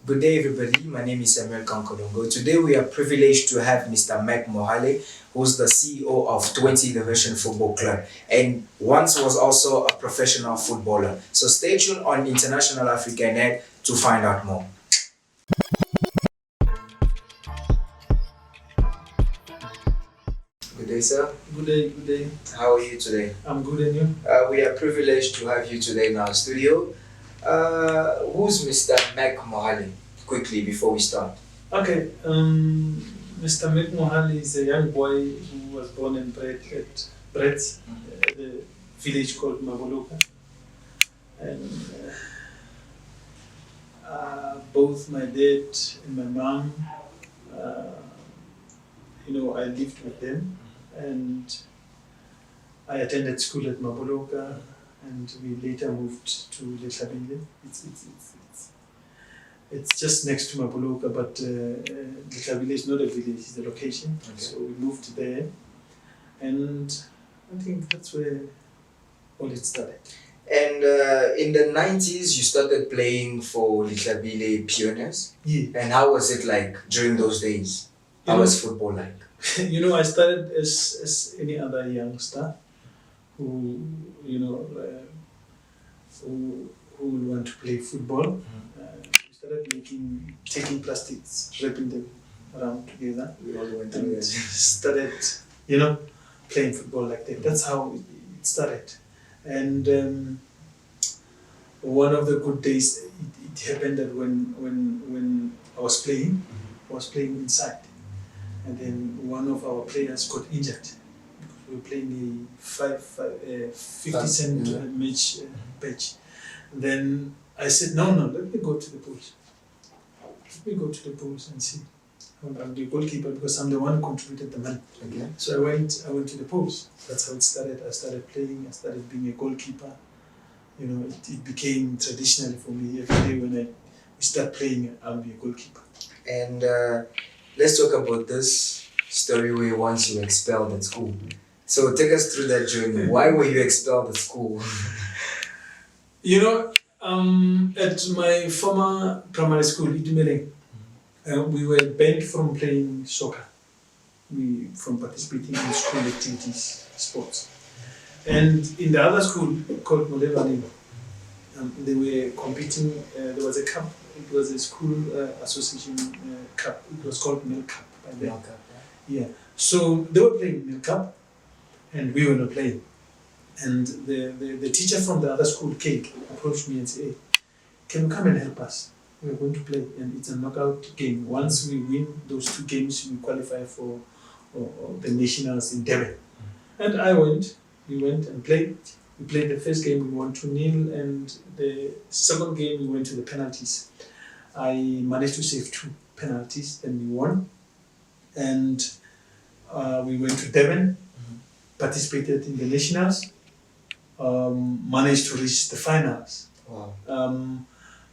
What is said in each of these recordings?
Good day, everybody. My name is Samuel Kankodongo. Today, we are privileged to have Mr. Mack Mohale, who's the CEO of 20 Division Football Club and once was also a professional footballer. So stay tuned on International African Net to find out more. Good day, sir. Good day, good day. How are you today? I'm good, and you? We are privileged to have you today in our studio. Who's Mr. Mack Mohale? Quickly before we start. Okay, Mr. Mack Mohale is a young boy who was born and bred at Brits, the village called Maboloka. And both my dad and my mom, I lived with them, and I attended school at Maboloka, and we later moved to Letlhabile. It's just next to Maboloka, but Letlhabile is not a village; it's a location. Okay. So we moved there, and I think that's where all it started. And in the 90s, you started playing for Letlhabile Pioneers. Yeah. And how was it like during those days? How was football like? I started as any other youngster who would want to play football. We started taking plastics, wrapping them around together. We all went and through it. started, playing football like that. That's how it started. And one of the good days, it happened that when I was playing inside. And then one of our players got injured because we were playing a 50 cent match. Then I said, no, let me go to the pools. Let me go to the pools and see. I'm the goalkeeper because I'm the one who contributed the money. Okay. So I went to the pools. That's how it started. I started playing. I started being a goalkeeper. It became traditional for me. Every day when we start playing, I'll be a goalkeeper. And let's talk about this story where once you were expelled at school. So take us through that journey. Why were you expelled at school? At my former primary school, Idumeleng, we were banned from playing soccer, from participating in school activities, sports. And in the other school called Molevani, they were competing. There was a cup. It was a school association cup. It was called Milk Cup by then. Milk Cup, yeah. So they were playing Milk Cup, and we were not playing. And the teacher from the other school, Kate, approached me and said, "Hey, can you come and help us? We're going to play, and it's a knockout game. Once we win those two games, we qualify for the nationals in Durban." And I went. We went and played. We played the first game, we won 2-0, and the second game we went to the penalties. I managed to save 2 penalties, then we won. And we went to Durban, participated in the nationals, managed to reach the finals. Wow.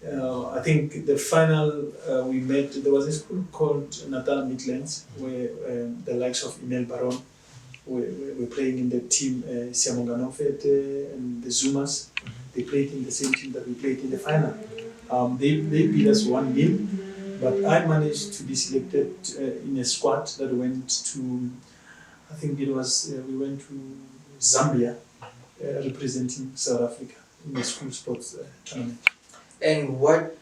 I think the final we met, there was a school called Natal Midlands, where the likes of Emil Baron were playing in the team, Siamonga Nofete and the Zumas. They played in the same team that we played in the final. They beat us 1-0, but I managed to be selected in a squad that went to, I think it was, we went to Zambia, representing South Africa in the school sports tournament. And what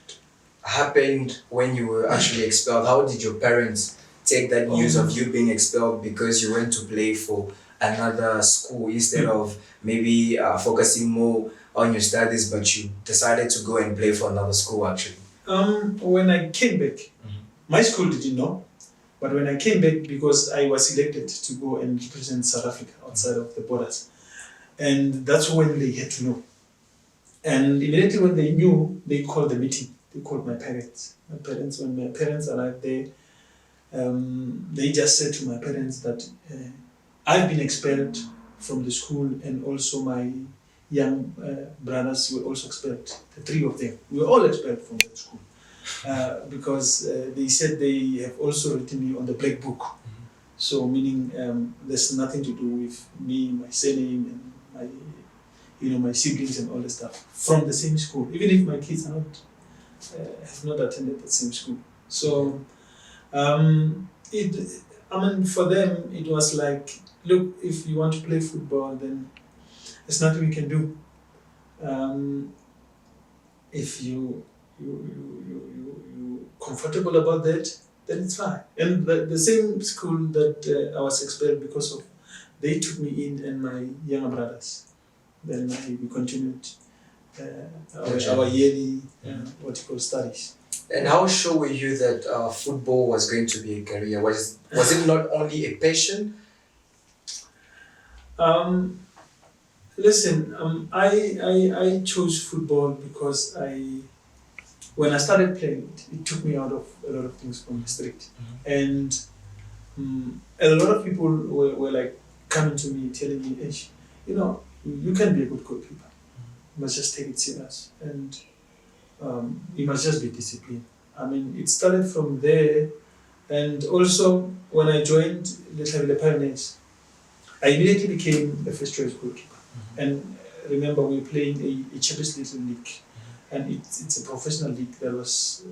happened when you were actually expelled? How did your parents take that news of you being expelled because you went to play for another school instead of maybe focusing more on your studies, but you decided to go and play for another school actually? When I came back, my school didn't know, but when I came back, because I was selected to go and represent South Africa outside of the borders, and that's when they had to know. And immediately when they knew, they called the meeting. They called my parents. When my parents arrived there, they just said to my parents that I've been expelled from the school, and also my young brothers were also expelled. The 3 of them. We were all expelled from that school because they said they have also written me on the black book. So meaning there's nothing to do with me, my surname, and my siblings and all the stuff from the same school. Even if my kids are not have not attended the same school. So for them, it was like, look, if you want to play football, then there's nothing we can do. If you comfortable about that, then it's fine. And the same school that I was expelled because of, they took me in and my younger brothers. Then we continued our yearly studies. And how sure were you that football was going to be a career? Was it not only a passion? Listen, I chose football because when I started playing it took me out of a lot of things from the street. And a lot of people were like coming to me telling me, hey, you can be a good goalkeeper. You must just take it serious. And you must just be disciplined. I mean, it started from there. And also, when I joined the Pioneers, I immediately became the first choice goalkeeper. And remember, we were playing a Champions League, and it's a professional league. That was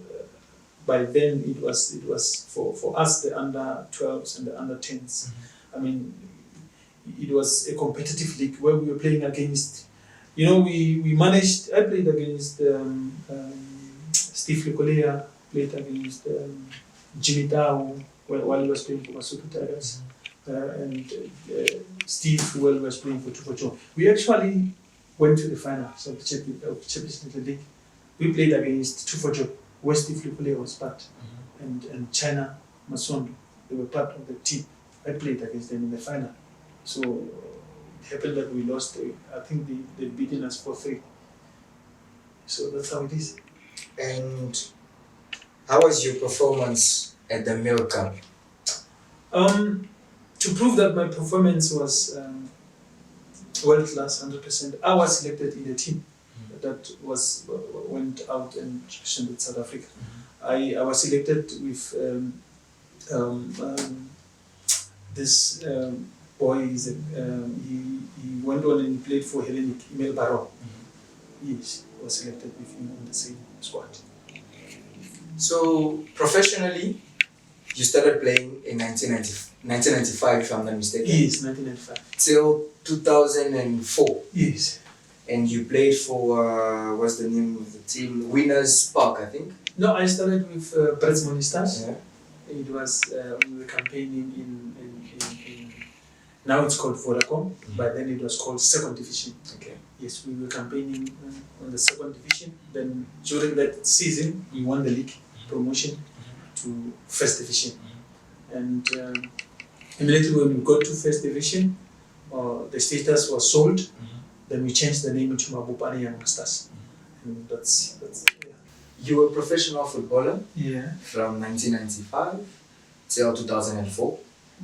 by then it was for us, the under 12s and the under 10s. I mean, it was a competitive league where we were playing against. We managed. I played against Steve Lekolea, played against Jimmy Tao while he was playing for Masutu Tigers, and Steve Well was playing for Tupocho. We actually went to the finals of the Champions League. We played against Tupocho, where Steve Lekolea was part, and China Masondo. They were part of the team. I played against them in the final. So it happened that we lost. I think they beaten us 4-3. So that's how it is. And how was your performance at the Mill Cup? To prove that my performance was world class, 100%, I was selected in a team that went out and represented South Africa. I was selected with this boy. He went on and played for Hellenic, Emil Baron. Yes, I was selected with him in the same squad. So professionally, you started playing in 1995, if I'm not mistaken. Yes, 1995. Till 2004. Yes. And you played for, what's the name of the team? Winners Park, I think. No, I started with Brits Monistas. Yeah. It was, we were campaigning in now it's called Vodacom, but then it was called Second Division. Okay. Yes, we were campaigning on the Second Division. Then during that season, we won the league promotion to First Division. And immediately when we got to First Division, the status was sold. Then we changed the name to Mabupani Young Masters. And that's yeah. You were a professional footballer from 1995 till 2004.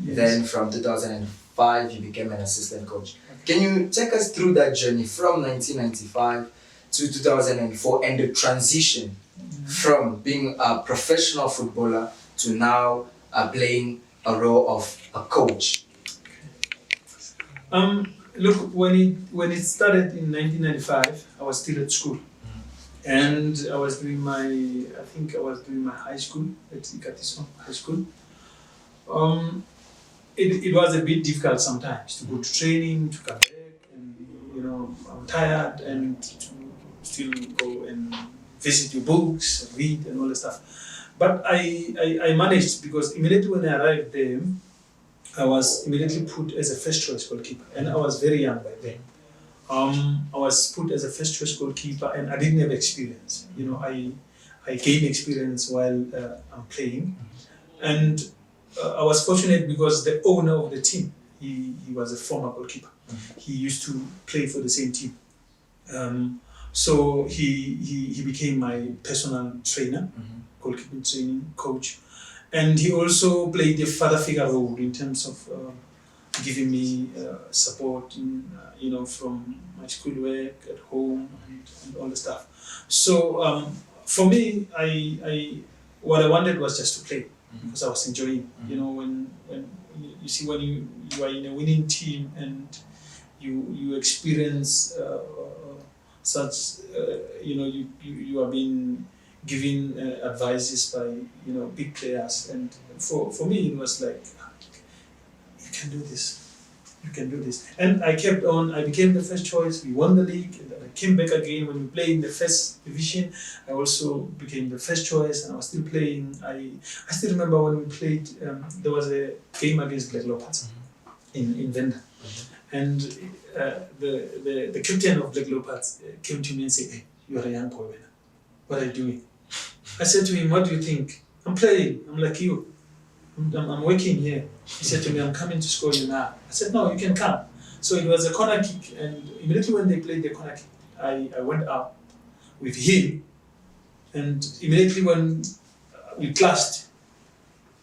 Yes. Then from 2005, you became an assistant coach. Can you take us through that journey from 1995 to 2004 and the transition from being a professional footballer to now playing a role of a coach? Look, when it started in 1995, I was still at school. And I was doing my high school at Ikatiso High School. It was a bit difficult sometimes to go to training, to come back, and I'm tired, and to still go and visit your books, and read, and all that stuff. But I managed, because immediately when I arrived there, I was immediately put as a first choice goalkeeper, and I was very young by then. I was put as a first choice goalkeeper, and I didn't have experience. I gained experience while I'm playing, and I was fortunate because the owner of the team, he was a former goalkeeper. He used to play for the same team, so he became my personal trainer, goalkeeping training coach, and he also played a father figure role in terms of giving me support from my schoolwork at home and all the stuff. So for me, what I wanted was just to play, because I was enjoying. When you are in a winning team and you experience such you are being giving advices by big players, and for me it was like, you can do this. You can do this. And I kept on, I became the first choice, we won the league, and then I came back again when we played in the first division. I also became the first choice, and I was still playing. I still remember when we played, there was a game against Black Leopards in Venda. And the captain of Black Leopards came to me and said, "Hey, you're a young boy, man. What are you doing?" I said to him, "What do you think?" "I'm playing. I'm like you. I'm working here." He said to me, "I'm coming to score you now." I said, "No, you can come." So it was a corner kick, and immediately when they played the corner kick, I went up with him, and immediately when we clashed,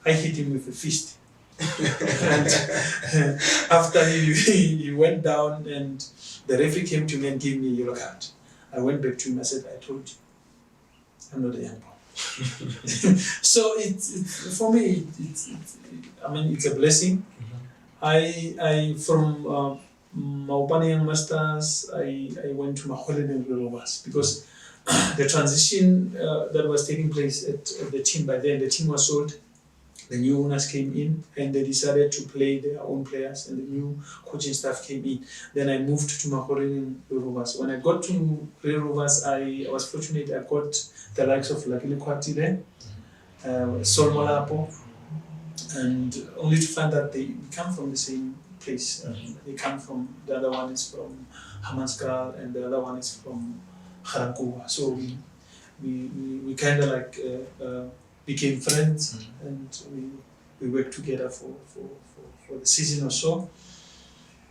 I hit him with a fist. And after he went down, and the referee came to me and gave me a yellow card. I went back to him. I said, "I told you, I'm not a young boy." So it's for me. It's a blessing. I from Maupane Young Masters, I went to Mohale Rovers because the transition that was taking place at the team. By then, the team was sold. The new owners came in, and they decided to play their own players, and the new coaching staff came in. Then I moved to Mahoreng Rovers. When I got to Real Rovers, I was fortunate. I got the likes of Lakile Kwati there, Sol Molapo, and only to find that they come from the same place. They come from, the other one is from Hammanskraal, and the other one is from Garankuwa. So we kind of like became friends, and we worked together for the season or so.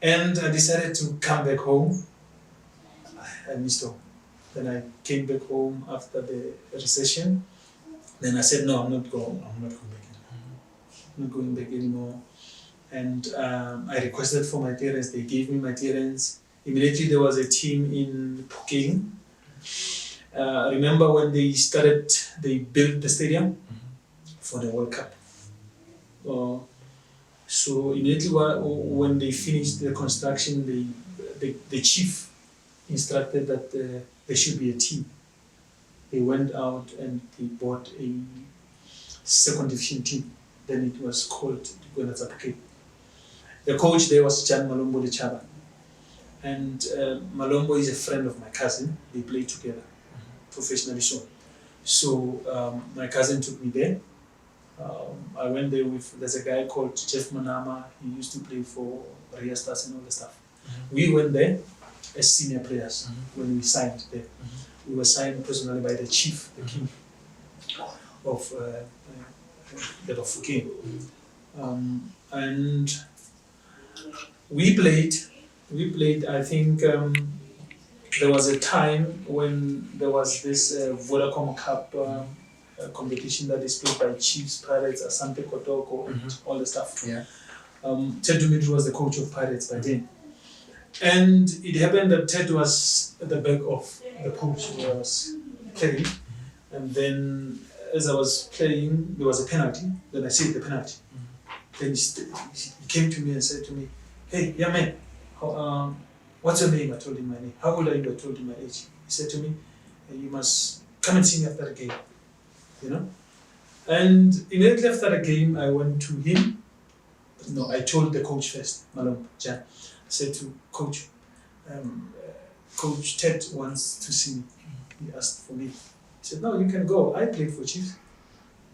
And I decided to come back home. I missed home. Then I came back home after the recession. Then I said, "No, I'm not going back anymore. I'm not going back anymore." And I requested for my parents. They gave me my parents. Immediately there was a team in Phokeng. Remember when they built the stadium for the World Cup. So immediately when they finished the construction, the chief instructed that there should be a team. They went out and they bought a second division team. Then it was called Phokeng. The coach there was Jan Malombo Lechaba. And Malombo is a friend of my cousin. They play together professionally. So my cousin took me there. I went there there's a guy called Jeff Manama. He used to play for Ria Stars and all the stuff. We went there as senior players when we signed there. We were signed personally by the chief, the king of Phokeng. And we played, I think there was a time when there was this Vodacom Cup competition that is played by Chiefs, Pirates, Asante Kotoko, and all the stuff. Yeah. Ted Dumitru was the coach of Pirates by then. And it happened that Ted was at the back of the coach where I was playing. And then as I was playing, there was a penalty. Then I saved the penalty. Then he came to me and said to me, "Hey, young man, what's your name?" I told him my name. "How old are you?" I told him my age. He said to me, "You must come and see me after the game." And immediately after the game, I went to him. No, I told the coach first, Malom Jan. I said to Coach, Coach Ted wants to see me. He asked for me. He said, "No, you can go. I played for Chiefs.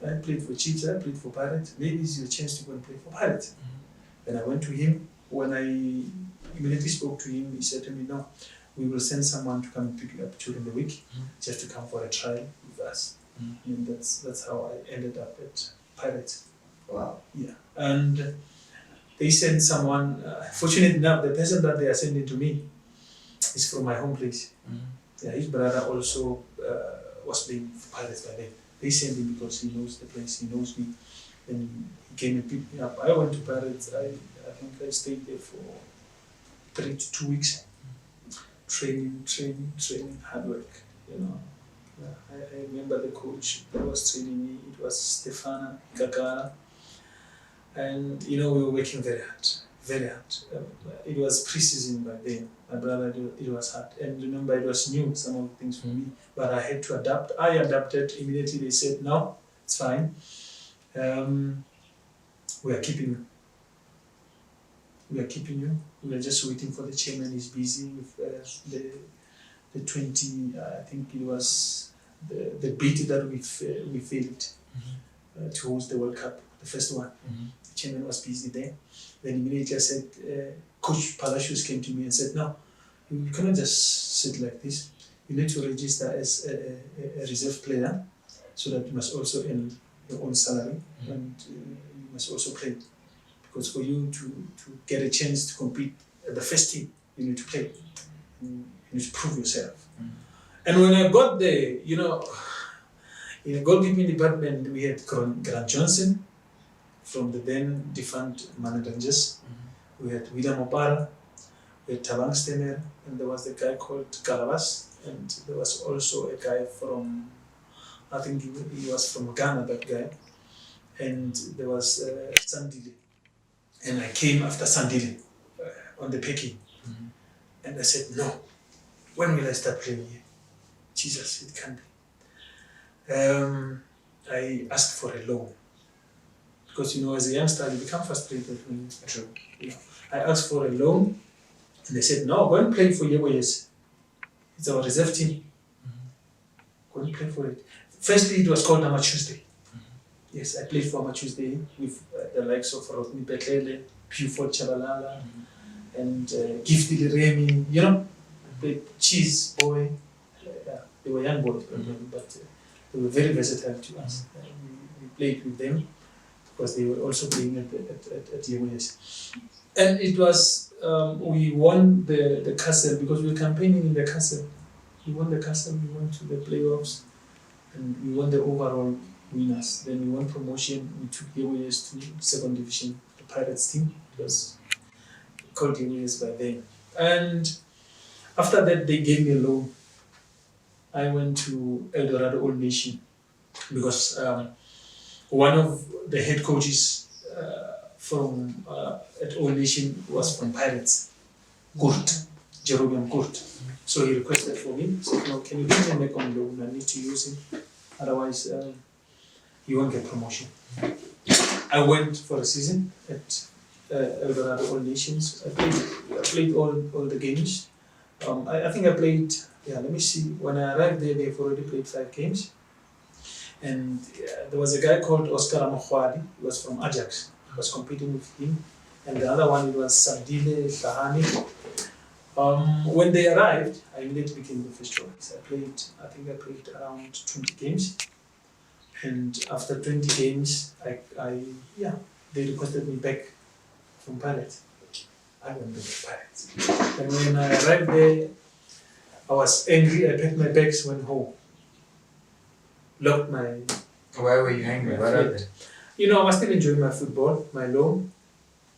I played for Pirates. Maybe it's your chance to go and play for Pirates." Then I went to him. When I immediately spoke to him, he said to me, "No, we will send someone to come and pick you up during the week, just to come for a trial with us." And that's how I ended up at Pirates. Wow. Yeah. And they sent someone, fortunately enough, the person that they are sending to me is from my home place. Yeah, his brother also was playing for Pirates by then. They sent him because he knows the place, he knows me. And he came and picked me up. I went to Pirates. I think I stayed there for 3 to 2 weeks. Training, hard work, I remember the coach that was training me. It was Stefana Gagara. And we were working very hard. very hard. It was pre-season by then. My brother, it was hard. And remember, it was new, some of the things for me. But I had to adapt. I adapted immediately. They said, no, it's fine. We are keeping you. We are keeping you. We are just waiting for the chairman. He's busy with the 20, I think it was the bid that we failed to host the World Cup, the first one. The chairman was busy there. Then immediately I said, Coach Palacios came to me and said, no, you cannot just sit like this. You need to register as a reserve player so that you must also earn your own salary and you must also play. Because for you to get a chance to compete at the first team, you need to play. You need to prove yourself. And when I got there, in the goalkeeping department, we had Grant Johnson from the then defunct Managers. We had William Opara, we had Tabang Stemer, and there was the guy called Calabas, and there was also a guy from, I think he was from Ghana, that guy, and there was Sandile. And I came after Sandile on the picking, and I said, no, when will I start playing here? Jesus, it can't be. I asked for a loan. Because, as a youngster, you become frustrated when I asked for a loan, and they said, no, go and play for Yegoyes. It's our reserve team. Go and play for it. Firstly, it was called Ama Tuesday. Yes, I played for Ama Tuesday with the likes of Rodney Betlele, Buford Chabalala, and Gifty Liremi, I played Cheese Boy. They were young boys, but they were very versatile to us. We played with them, because they were also playing at Yegoyes. And it was, we won the castle, because we were campaigning in the castle. We won the castle, we went to the playoffs, and we won the overall winners. Then we won promotion, we took Yegoyes to second division, the Pirates team. It was called Yegoyes by then. And after that, they gave me a loan. I went to El Dorado Old Nation, because one of the head coaches from at Old Nation was from Pirates, Jerobian Kurt. So he requested for me, said, no, can you give me a Mack on loan? I need to use him, otherwise you won't get promotion. I went for a season at El Dorado Old Nations. I played all the games. I think I played, let me see, when I arrived there, they've already played 5 games. And there was a guy called Oscar Mohale, he was from Ajax. I was competing with him. And the other one, it was Sandile Shahani. When they arrived, I immediately became the first choice. I think I played around 20 games. And after 20 games, they requested me back from Pirates. I went back to Pirates. And when I arrived there, I was angry. I packed my bags, went home. Locked my... Why were you angry? What happened? I was still enjoying my football, my loan,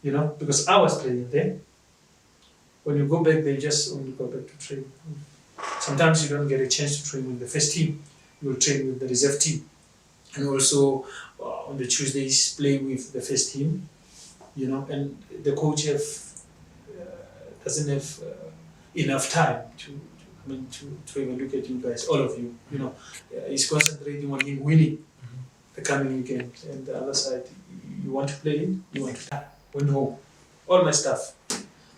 because I was playing there. When you go back, they just only go back to train. Sometimes you don't get a chance to train with the first team. You will train with the reserve team. And also, on the Tuesdays, play with the first team, and the coach doesn't have enough time to have a look at you guys, all of you, he's concentrating on him winning the coming weekend, and the other side, you want to play, you want to win home. All my stuff,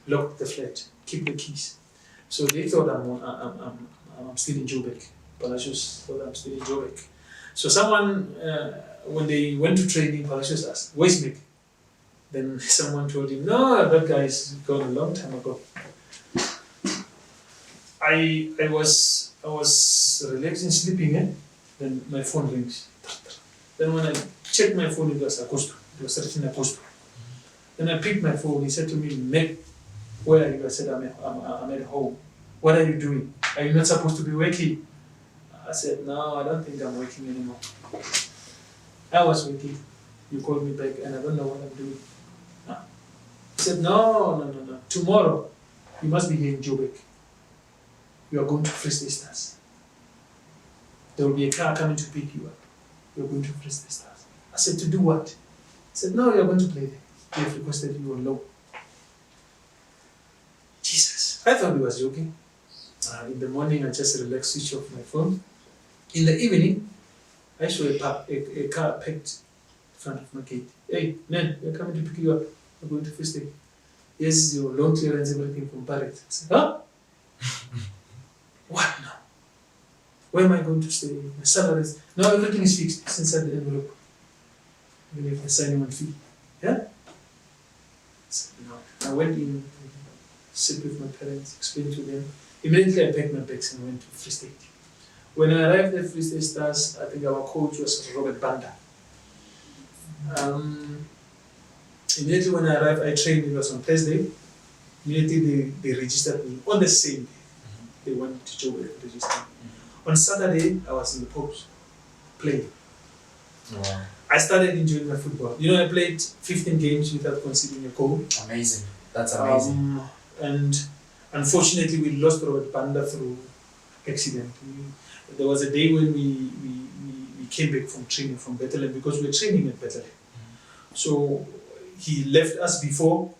lock the flat, keep the keys. So they thought I'm still in Joburg. Palacios thought I'm still in Joburg. So someone, when they went to training, Palacios asked, where's Mick? Then someone told him, no, that guy is gone a long time ago. I was relaxing, sleeping, then my phone rings. Then when I checked my phone, it was Acosto. It was written Acosto. Then I picked my phone. He said to me, Mack, where are you? I said, I'm at home. What are you doing? Are you not supposed to be working? I said, no, I don't think I'm working anymore. I was working. You called me back and I don't know what I'm doing. He said, no. Tomorrow, you must be here in Joburg. You are going to Free State Stars. There will be a car coming to pick you up. You are going to Free State Stars. I said, to do what? He said, no, you are going to play there. They have requested you on loan. I thought he was joking. In the morning, I just relaxed, switch off my phone. In the evening, I saw a car parked in front of my gate. Hey, man, we're coming to pick you up. We're going to Free State. Yes, your loan clearance, everything from Paris. I said, huh? What now? Where am I going to stay? My salary is... No, everything is fixed. It's inside the envelope. Even if I sign one fee. Yeah? I said, no. I went in, sit with my parents, explained to them. Immediately I packed my bags and went to Free State. When I arrived at Free State Stars, I think our coach was Robert Banda. Immediately when I arrived, I trained, it was on Thursday. Immediately they registered me on the same day. They wanted to Joburg to register me. On Saturday, I was in the Popes playing. Wow. I started enjoying my football. You know, I played 15 games without conceding a goal. Amazing. That's amazing. And unfortunately, we lost Robert Banda through accident. There was a day when we came back from training from Bethlehem because we were training at Bethlehem. So he left us before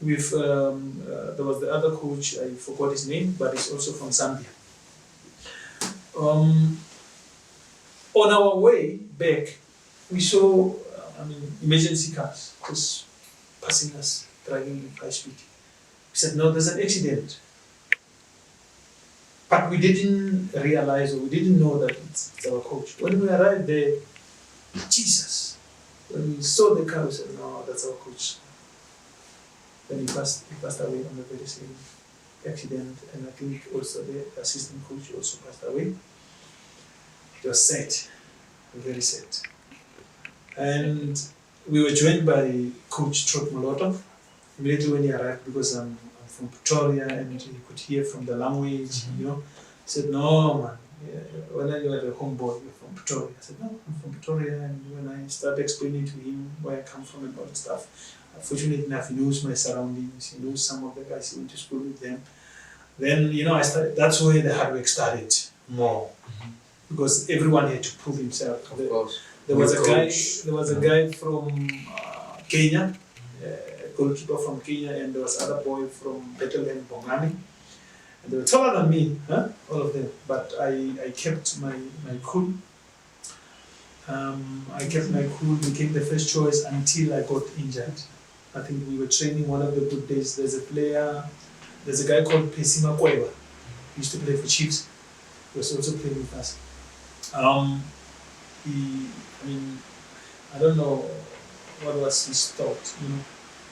with, there was the other coach, I forgot his name, but he's also from Zambia. On our way back, we saw, emergency cars just passing us, driving at high speed. We said, no, there's an accident. But we didn't realize or we didn't know that it's our coach. When we arrived there, Jesus, when we saw the car, we said, no, that's our coach. Then he passed away on the very same accident, and I think also the assistant coach also passed away. It was sad, very sad. And we were joined by Coach Trot Molotov immediately when he arrived because I'm from Pretoria and he could hear from the language, you know. He said, no, man, when you were the homeboy, you're from Pretoria. I said, no, I'm from Pretoria. And when I started explaining to him where I come from and all that stuff, fortunately enough, he knows my surroundings, he knows some of the guys, he went to school with them. Then, you know, that's where the hard work started more. Because everyone had to prove himself. Of course. There was a guy from Kenya, a goalkeeper from Kenya, and there was other boy from Bethlehem, Bongani. And they were taller than me, all of them. But I kept my cool. I kept my cool, became the first choice until I got injured. I think we were training one of the good days. There's a guy called Pesima Kweba. He used to play for Chiefs. He was also playing with us. I don't know what was his thought, you know.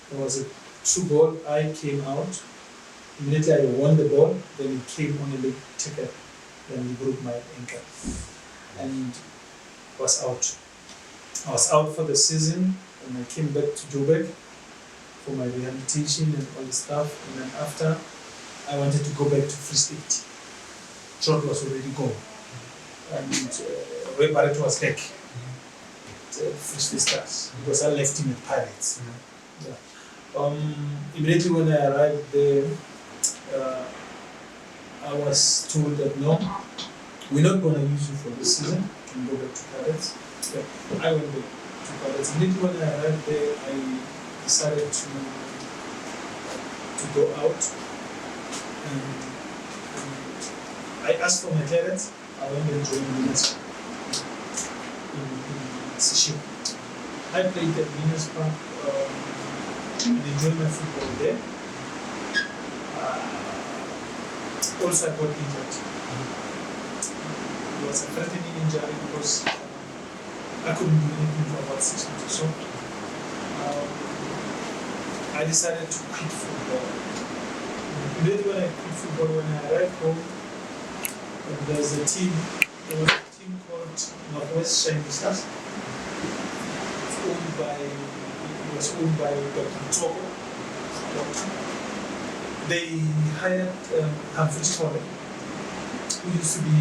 There was a true ball, I came out. Immediately I won the ball, then he came on a leg tackle, then he broke my ankle and was out. I was out for the season and I came back to Joburg for my rehabilitation and all the stuff, and then after I wanted to go back to Free State. Trot was already gone. And Ray Barrett was back at Free State Stars because I left him at Pirates. Yeah. Immediately when I arrived there, I was told that no, we're not going to use you for this season. You can go back to Pirates. Yeah. I went back to Pirates. Immediately when I arrived there, I decided to go out. And I asked for my clearance. I went and joined Winners in Sishim. I played at Winners Park and enjoyed my football there. Also, I got injured. It was a threatening injury because I couldn't do anything for about 6 months or so. I decided to quit football. Immediately when I quit football, when I arrived home, there was a team called Northwest Shining Stars. It was owned by Dr. Toko. They hired Humphrey Story, who used to be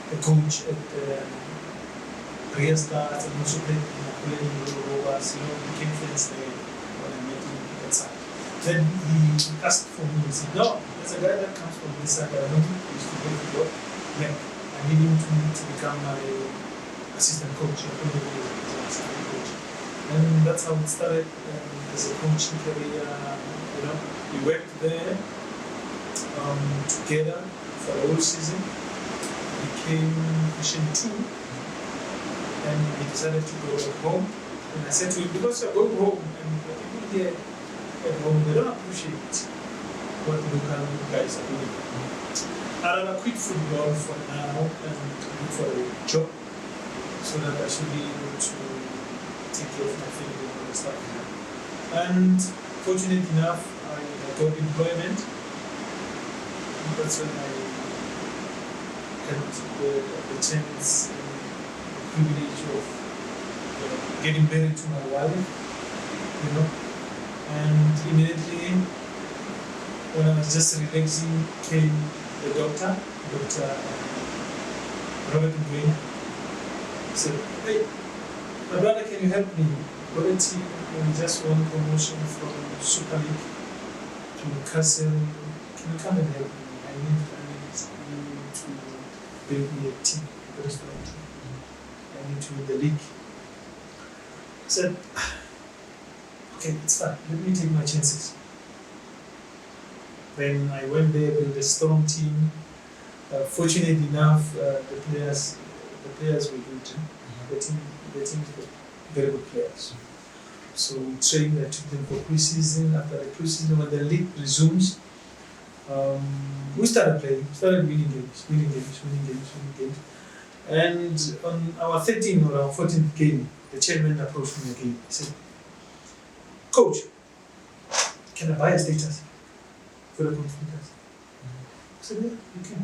a coach at REALS Stars and also played in Napoleon Rovers. You know, became friends there when I met him at that side. Then he asked for me, he said, no, there's a guy that comes from this side, I know him, he used to play football. I need him to become my assistant coach. I couldn't be an assistant coach. And that's how it started as a coaching career. We worked there together for the whole season. We came Division 2, and he decided to go back home. And I said to him, because you're going home, and the people here at home, they don't appreciate what the local guys are doing. I'd rather quit football for now and look for a job so that I should be able to take care of my family and all the stuff. And fortunate enough, I got employment. That's when I had the chance and the privilege of getting married to my wife, And immediately, when I was just relaxing, came the doctor, Dr. Robert Nguyen. He said, "Hey, my brother, can you help me? Robert, we just won promotion from Super League to Newcastle. Can you come and help me? I need you to build me a team, a very strong team. I need to win the league." I said, "Okay, it's fine. Let me take my chances." Then I went there, built a strong team. Fortunately enough, the players were good. The team were very good players. So we trained, I took them for pre-season. After the pre-season, when the league resumes, we started playing, started winning games. And on our 13th or our 14th game, the chairman approached me again. He said, "Coach, can I buy a status for the status?" I said, "Yeah, you can."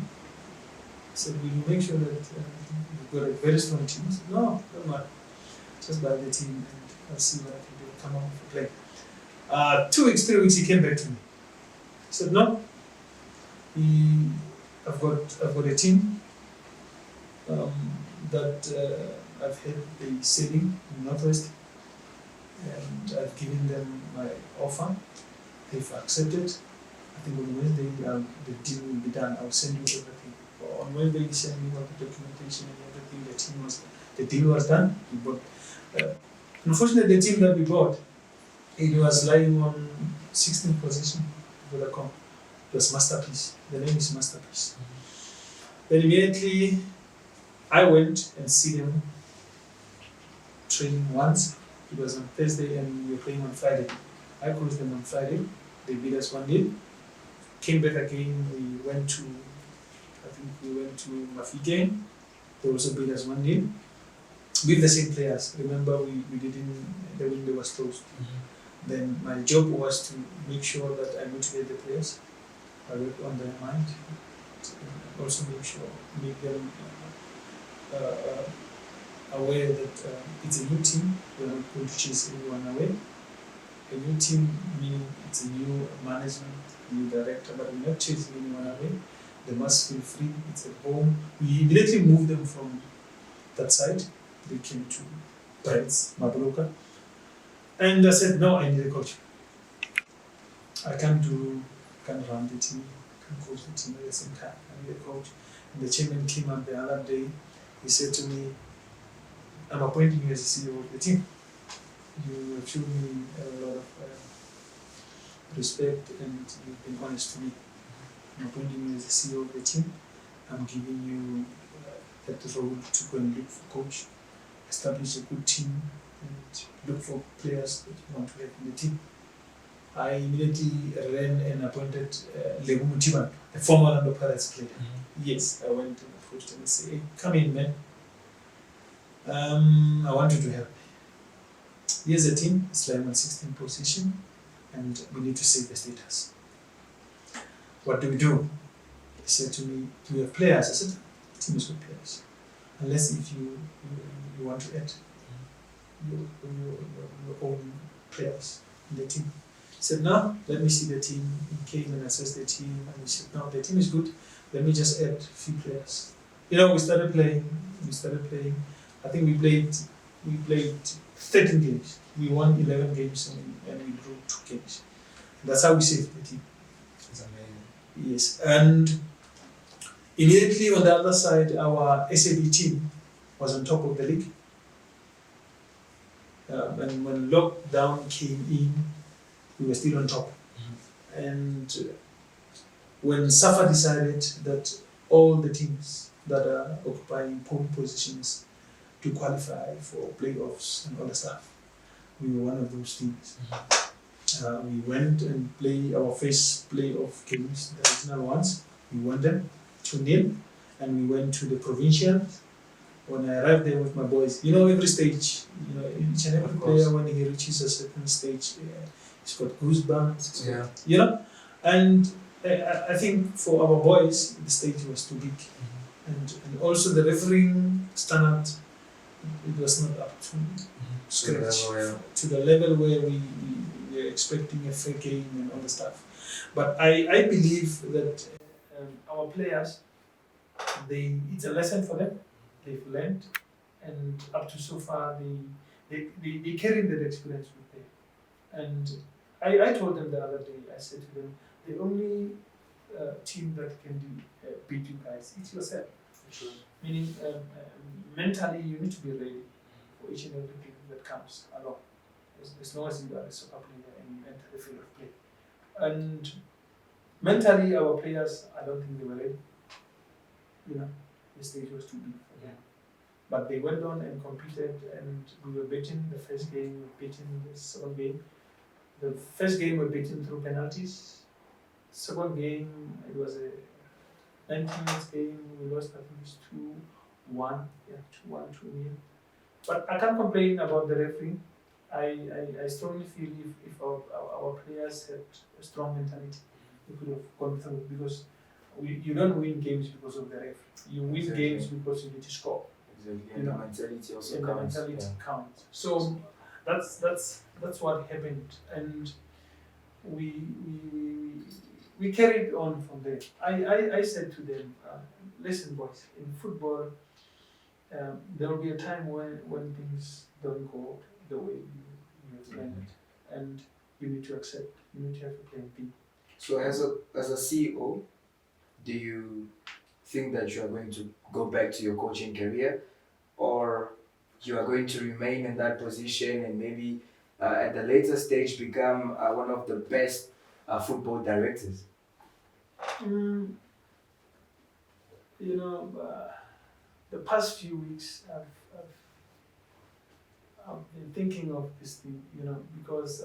He said, "Will you make sure that you've got a very strong team?" I said, "No, don't worry. Just buy the team and I'll see what I can do. Come on for play." 2 weeks, 3 weeks, he came back to me. He said, "No, I've got a team that I've had a selling in Northwest, and I've given them my offer. They've accepted. I think on Wednesday the deal will be done. I'll send you everything." On Wednesday he sent me all the documentation and everything. The deal was done. We bought. Unfortunately, the team that we bought, it was lying on 16th position for the comp. It was Masterpiece. The name is Masterpiece. Then immediately I went and see them training once. It was on Thursday and we were playing on Friday. I closed them on Friday. They beat us 1-0. Came back again. We went to Mafi game. They also beat us 1-0. With the same players. Remember, we didn't. The window was closed. Then my job was to make sure that I motivate the players. I work on their mind. Also make them aware that it's a new team. We're not going to chase anyone away. A new team meaning it's a new management, new director, but we're not chasing anyone away. They must feel free. It's a home. We immediately moved them from that side. They came to Brent's, Mabuluka. And I said, "No, I need a coach. I can't run the team, can't coach the team at the same time. I need a coach." And the chairman came up the other day. He said to me, "I'm appointing you as the CEO of the team. You have shown me a lot of respect and you've been honest to me. I'm appointing you as the CEO of the team. I'm giving you that role to go and look for coach, establish a good team, and look for players that you want to have in the team." I immediately ran and appointed Lebu Mutiman, a former Orlando Pirates player. Yes, I went and approached him and said, "Hey, come in, man. I want you to help me. Here's a team, it's lying on 16th position, and we need to save the status. What do we do?" He said to me, "Do we have players?" I said, "The team is good players. Unless if you want to add your own players in the team." He said, "No, let me see the team." He came and assessed the team, and he said, "No, the team is good. Let me just add a few players." We started playing. I think we played 13 games. We won 11 games and we drew 2 games. That's how we saved the team. It's amazing. Yes, and immediately on the other side, our SAB team was on top of the league. And when lockdown came in, we were still on top. And when SAFA decided that all the teams that are occupying pole positions to qualify for playoffs and all the stuff, we were one of those teams. We went and played our first playoff games, the regional ones. We won them 2-0, and we went to the provincial. When I arrived there with my boys, every stage, each and every player when he reaches a certain stage, he's got goosebumps. And I think for our boys, the stage was too big, and also the refereeing standard, it was not up to scratch, to the level where we were expecting a fair game and all the stuff. But I believe that our players, it's a lesson for them. They've learned, and up to so far, they carry that experience with them. And I told them the other day, I said to them, the only team that can beat you guys, it's yourself. Sure. Meaning, mentally, you need to be ready for each and everything that comes along. As long as you are a soccer player and you enter the field of play. And mentally, our players, I don't think they were ready. The stage was too big for them. But they went on and competed, and we were beaten the first game, we were beaten the second game. The first game we were beaten through penalties. Second game, it was a 19 minutes game, we lost, I think it's 2-1, 2-1, 2-0. But I can't complain about the referee. I strongly feel if our players had a strong mentality, we could have gone through, because you don't win games because of the referee. You win games because you need to score. Exactly. And the mentality also and counts. The mentality counts. So that's what happened, and we carried on from there. I said to them, listen, boys, in football, there will be a time when things don't go the way you have planned it, and you need to accept. You need to have a plan B. So as a CEO, do you think that you are going to go back to your coaching career, or you are going to remain in that position and maybe at the later stage become one of the best football directors? The past few weeks I've been thinking of this thing, because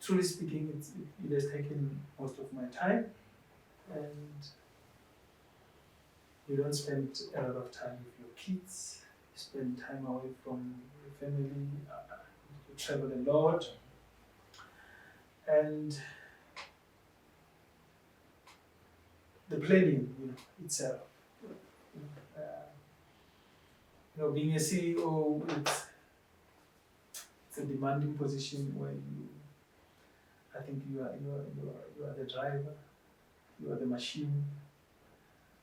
truly speaking, it has taken most of my time, and you don't spend a lot of time with your kids. You spend time away from your family. You travel a lot, and the planning, itself. Being a CEO, it's a demanding position where I think you are the driver, you are the machine.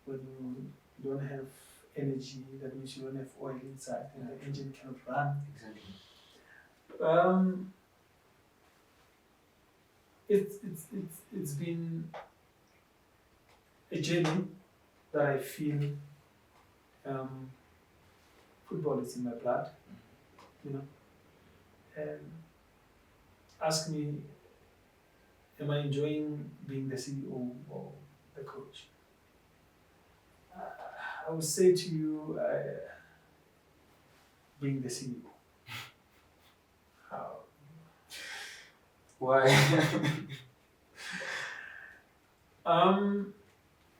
When you don't have energy, that means you don't have oil inside, and the engine cannot run. Exactly. It's been a journey that I feel football is in my blood, and ask me, am I enjoying being the CEO or the coach? I would say to you, being the CEO. How? Why?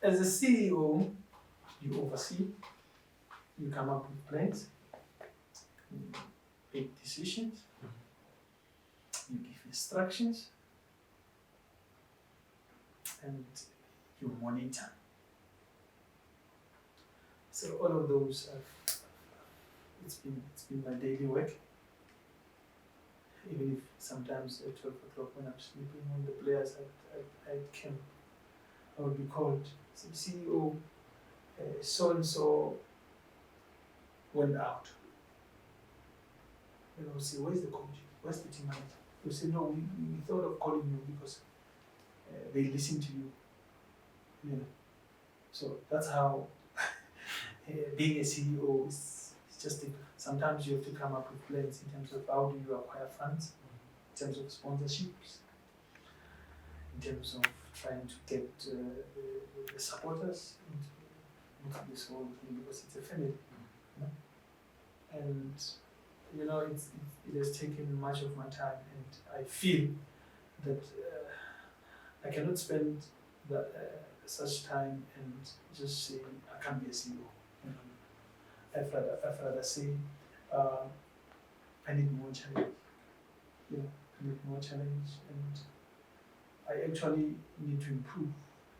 As a CEO, you oversee, you come up with plans, you make decisions, you give instructions, and you monitor. So all of those, it's been my daily work. Even if sometimes at 12 o'clock when I'm sleeping, when the players at camp, I would be called, CEO, so and so went out. And I would say, where's the coach? Where's the team manager? They say, no, we thought of calling you because they listen to you. So that's how being a CEO is Sometimes you have to come up with plans in terms of how do you acquire funds, in terms of sponsorships, in terms of trying to get the supporters into this whole thing, because it's a family, you know? And it has taken much of my time, and I feel that I cannot spend such time and just say I can't be a CEO. I'd rather say I need more challenge. I need more challenge, and I actually need to improve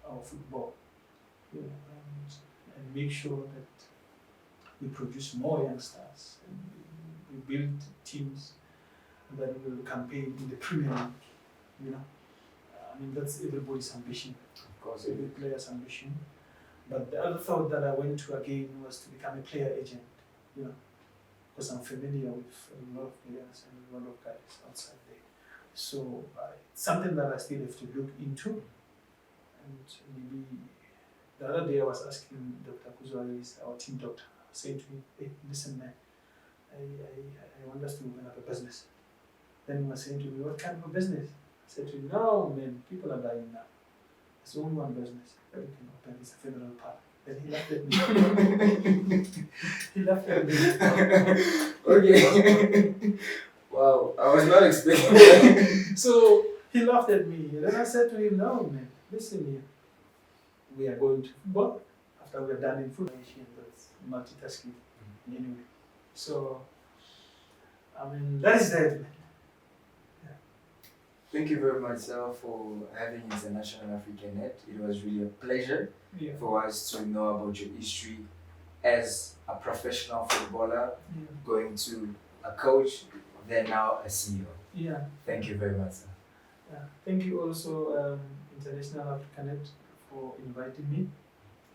our football, and make sure that we produce more youngsters and we build teams that will campaign in the Premier League. I mean, that's everybody's ambition, of course, every player's ambition. But the other thought that I went to again was to become a player agent, because I'm familiar with a lot of players and a lot of guys outside there. So it's something that I still have to look into. And maybe the other day I was asking Dr. Kuzwali, our team doctor, saying to me, hey, listen man, I want us to open up a business. Then he was saying to me, what kind of a business? I said to him, no man, people are dying now. There's only one business that we can open, it's a federal park. Then he laughed at me. He laughed at me. Okay. Wow, I was not expecting that. So he laughed at me. And then I said to him, no man, listen here. We are going to football. After we are done in football, that's multitasking anyway. So, I mean, that is that. Thank you very much, sir, for having International African Net. It was really a pleasure for us to know about your history as a professional footballer, going to a coach, then now a CEO. Yeah. Thank you very much, sir. Yeah. Thank you also, International African Net, for inviting me.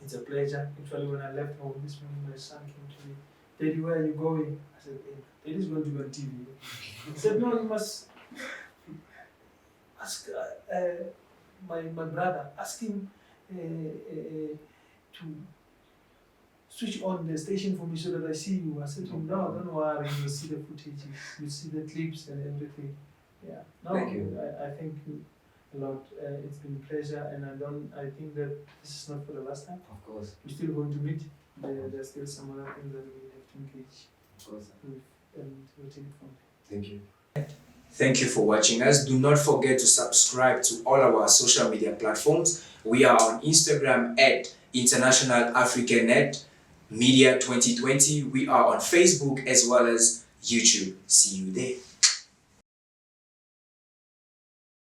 It's a pleasure. Actually, when I left home this morning, my son came to me, Daddy, where are you going? I said, hey, Daddy's going to go on TV. He said, no, you must ask my brother, ask him to switch on the station for me so that I see you. I said to him, no, don't worry, you'll see the footage, you'll see the clips and everything. Yeah. No, thank you. I thank you a lot. It's been a pleasure, and I think that this is not for the last time. Of course. We're still going to meet. There's still some other things that we have to engage with, and we'll take it from there. Thank you. Thank you for watching us. Do not forget to subscribe to all our social media platforms. We are on Instagram at International African Net Media 2020. We are on Facebook as well as YouTube. See you there.